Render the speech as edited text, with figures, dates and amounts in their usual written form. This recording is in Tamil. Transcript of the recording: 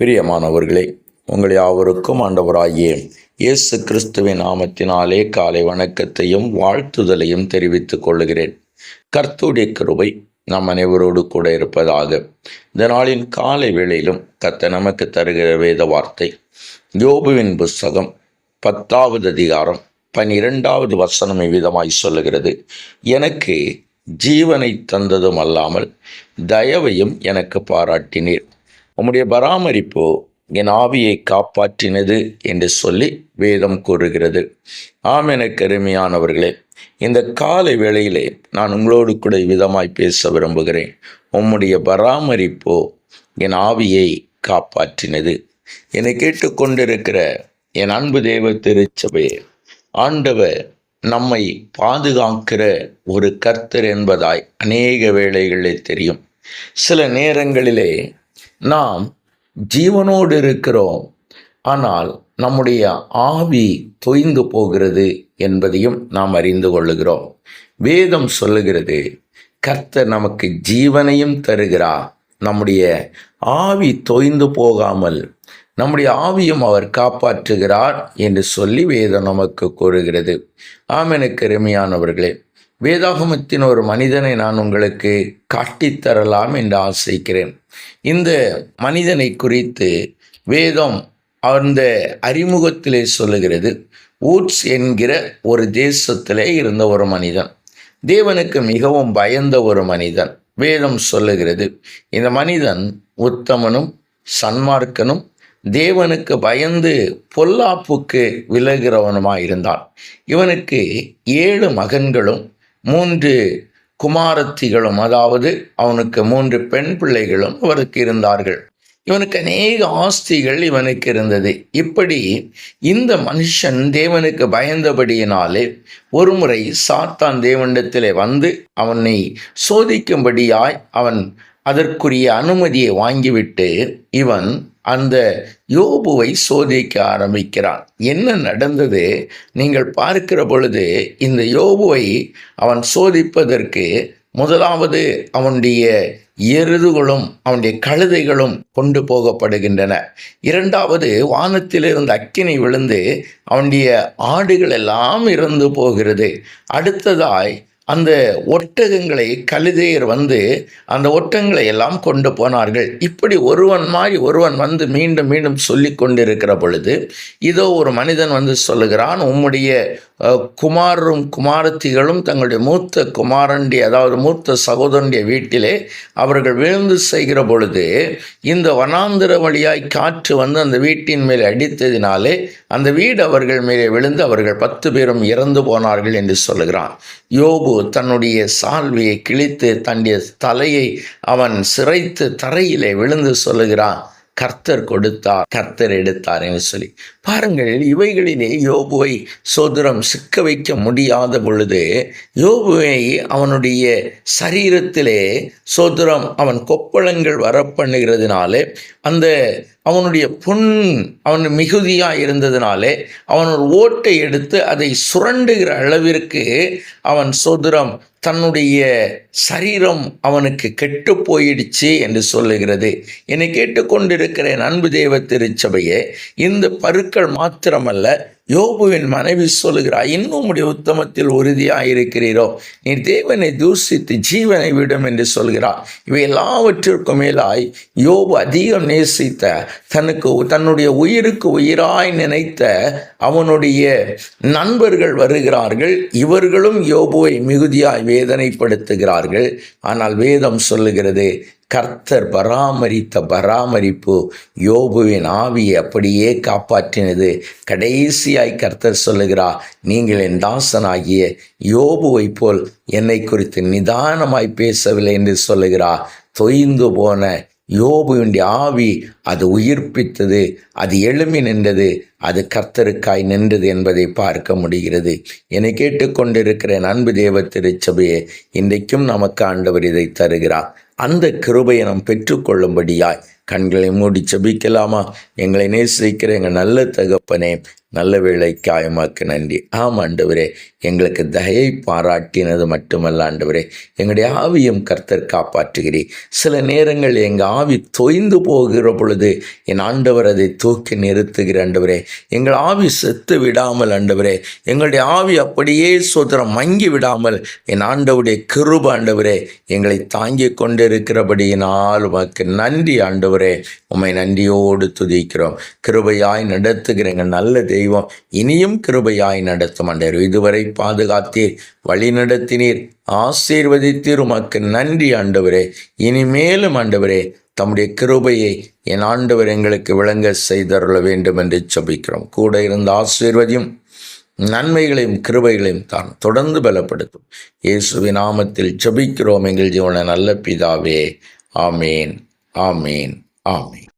பிரியமானவர்களே, உங்கள் யாவருக்கும் ஆண்டவராகிய இயேசு கிறிஸ்துவின் நாமத்தினாலே காலை வணக்கத்தையும் வாழ்த்துதலையும் தெரிவித்துக் கொள்கிறேன். கர்த்தருடைய கிருபை நம் அனைவரோடு கூட இருப்பதாக. இந்த நாளின் காலை வேளையிலும் கர்த்தர் நமக்கு தருகிற வேத வார்த்தை யோபுவின் புஸ்தகம் 10வது அதிகாரம் 12வது வசனம் இவ்விதமாய் சொல்லுகிறது. எனக்கு ஜீவனை தந்ததும் அல்லாமல் தயவையும் எனக்கு பாராட்டினீர். உம்முடைய பராமரிப்பு என் ஆவியை காப்பாற்றினது என்று சொல்லி வேதம் கூறுகிறது. ஆம், எனக்கு அருமையானவர்களே, இந்த காலை வேளையிலே நான் உங்களோடு கூட விதமாய் பேச விரும்புகிறேன். உம்முடைய பராமரிப்பு என் ஆவியை காப்பாற்றினது. என்னை கேட்டுக்கொண்டிருக்கிற என் அன்பு தேவ திருச்சபையே, ஆண்டவர் நம்மை பாதுகாக்கிற ஒரு கர்த்தர் என்பதாய் அநேக வேளைகளிலே தெரியும். சில நேரங்களிலே நாம் ஜீவனோடு இருக்கிறோம், ஆனால் நம்முடைய ஆவி தொய்ந்து போகிறது என்பதையும் நாம் அறிந்து கொள்ளுகிறோம். வேதம் சொல்லுகிறது, கர்த்தர் நமக்கு ஜீவனையும் தருகிறார், நம்முடைய ஆவி தொய்ந்து போகாமல் நம்முடைய ஆவியும் அவர் காப்பாற்றுகிறார் என்று சொல்லி வேதம் நமக்கு கூறுகிறது. ஆம், எனக்கு அருமையானவர்களே, வேதாகமத்தின் ஒரு மனிதனை நான் உங்களுக்கு காட்டித்தரலாம் என்று ஆசைக்கிறேன். இந்த மனிதனை குறித்து வேதம் அந்த அறிமுகத்திலே சொல்லுகிறது. ஊட்ஸ் என்கிற ஒரு தேசத்திலே இருந்த ஒரு மனிதன், தேவனுக்கு மிகவும் பயந்த ஒரு மனிதன். வேதம் சொல்லுகிறது, இந்த மனிதன் உத்தமனும் சன்மார்க்கனும் தேவனுக்கு பயந்து பொல்லாப்புக்கு விலகிறவனுமாய் இருந்தான். இவனுக்கு 7 மகன்களும் 3 குமாரத்திகளும், அதாவது அவனுக்கு 3 பெண் பிள்ளைகளும் அவருக்கு இருந்தார்கள். இவனுக்கு அநேக ஆஸ்திகள் இவனுக்கு இருந்தது. இப்படி இந்த மனுஷன் தேவனுக்கு பயந்தபடியினாலே ஒரு முறை சாத்தான் தேவனிடத்திலே வந்து அவனை சோதிக்கும்படியாய் அவன் அதற்குரிய அனுமதியை வாங்கிவிட்டு இவன் அந்த யோபுவை சோதிக்க ஆரம்பிக்கிறான். என்ன நடந்தது நீங்கள் பார்க்கிற பொழுது, இந்த யோபுவை அவன் சோதிப்பதற்கு முதலாவது அவனுடைய எருதுகளும் அவனுடைய கழுதைகளும் கொண்டு போகப்படுகின்றன. 2வது வானத்திலிருந்து அக்கினி விழுந்து அவனுடைய ஆடுகள் எல்லாம் இறந்து போகிறது. அடுத்ததாய் அந்த ஒட்டகங்களை கழுதையர் வந்து அந்த ஒட்டகங்களை எல்லாம் கொண்டு போனார்கள். இப்படி ஒருவன் வந்து மீண்டும் மீண்டும் சொல்லி கொண்டிருக்கிற பொழுது, இதோ ஒரு மனிதன் வந்து சொல்லுகிறான், உம்முடைய குமாரரும் குமாரத்திகளும் தங்களுடைய மூத்த குமாரனுடைய, அதாவது மூத்த சகோதரனுடைய வீட்டிலே அவர்கள் விழுந்து செய்கிற பொழுது இந்த வனாந்திர வழியாய் காற்று வந்து அந்த வீட்டின் மேலே அடித்ததினாலே அந்த வீடு அவர்கள் மேலே விழுந்து அவர்கள் 10 பேரும் இறந்து போனார்கள் என்று சொல்லுகிறான். யோபு தன்னுடைய சால்வையை கிழித்து தன்னுடைய தலையை அவன் சிரைத்து தரையிலே விழுந்து சொல்லுகிறான், கர்த்தர் கொடுத்தார், கர்த்தர் எடுத்தார் என்று சொல்லி. பாருங்கள், இவைகளிலே யோபுவை சோதரம் சிக்க வைக்க முடியாத பொழுது யோபுவை அவனுடைய சரீரத்திலே சோதரம் அவன் கொப்பளங்கள் வரப்பண்ணுகிறதுனாலே அந்த அவனுடைய அவன் மிகுதியாக இருந்ததினாலே அவன் ஒரு ஓட்டை எடுத்து அதை சுரண்டுகிற அளவிற்கு அவன் சோதரம் தன்னுடைய சரீரம் அவனுக்கு கெட்டு போயிடுச்சு என்று சொல்லுகிறது. என்னை கேட்டுக்கொண்டிருக்கிற அன்பு தேவ திருச்சபையே, இந்த பருக்கள் மாத்திரமல்ல, யோபுவின் மனைவி சொல்லுகிறார், இன்னும் உடைய உத்தமத்தில் உறுதியாக இருக்கிறீரோ, நீ தேவனை தூஷித்து ஜீவனை விடும் என்று சொல்கிறார். இவை எல்லாவற்றிற்கும் மேலாய் யோபு அதிகம் நேசித்த, தன்னுடைய உயிருக்கு உயிராய் நினைத்த அவனுடைய நண்பர்கள் வருகிறார்கள். இவர்களும் யோபுவை மிகுதியாய் வேதனைப்படுத்துகிறார்கள். ஆனால் வேதம் சொல்லுகிறது, கர்த்தர் பராமரித்த பராமரிப்பு யோபுவின் ஆவியை அப்படியே காப்பாற்றினது. கடைசியாய் கர்த்தர் சொல்லுகிறார், நீங்கள் என் தாசனாகிய யோபுவை போல் என்னை குறித்து நிதானமாய் பேசவில்லை என்று சொல்லுகிறார். தொய்ந்து போன யோபுவினுடைய ஆவி அது உயிர்ப்பித்தது, அது எழும்பி நின்றது, அது கர்த்தருக்காய் நின்றது என்பதை பார்க்க முடிகிறது. என்னை கேட்டுக்கொண்டிருக்கிற அன்பு தேவ திருச்சபையே, இன்றைக்கும் நமக்கு ஆண்டவர் இதை தருகிறார். அந்த கிருபையை நாம் பெற்றுக்கொள்ளும்படியாய் கண்களை மூடி ஜெபிக்கலாமா? எங்களை நேசிக்கிற எங்கள் நல்ல தகப்பனே, நல்ல வேளைக்காய் உமக்கு நன்றி. ஆண்டவரே, எங்களுக்கு தயை பாராட்டினது மட்டுமல்ல ஆண்டவரே, எங்களுடைய ஆவியும் கர்த்தர் காப்பாற்றுகிறீர். சில நேரங்கள் எங்கள் ஆவி தொய்ந்து போகிற பொழுது என் ஆண்டவர் அதை தூக்கி நிறுத்துகிற ஆண்டவரே. எங்கள் ஆவி செத்து விடாமல் ஆண்டவரே, எங்களுடைய ஆவி அப்படியே சோதரம் மங்கி விடாமல் என் ஆண்டவருடைய கிருபை ஆண்டவரே எங்களை தாங்கி கொண்டிருக்கிறபடியினால் உமக்கு நன்றி ஆண்டவரே. உம்மை நன்றியோடு துதிக்கிறோம். கிருபையாய் நடத்துகிற எங்கள் நல்ல தெய்வம் இனியும் கிருபையாய் நடத்தும் ஆண்டவர். இதுவரை பாதுகாத்தீர், வழி நடத்தினீர், ஆசீர்வதித்தீர். உமக்கு நன்றி ஆண்டவரே. இனிமேலும் ஆண்டவரே தம்முடைய கிருபையை என் ஆண்டவர் எங்களுக்கு விளங்க செய்தருள வேண்டும் என்று ஜெபிக்கிறோம். கூட இருந்த ஆசீர்வதியும் நன்மைகளையும் கிருபைகளையும் தான் தொடர்ந்து பலப்படுத்தும். இயேசுவின் நாமத்தில் ஜெபிக்கிறோம் எங்கள் ஜீவன நல்ல பிதாவே. ஆமேன், ஆமேன், ஆமேன்.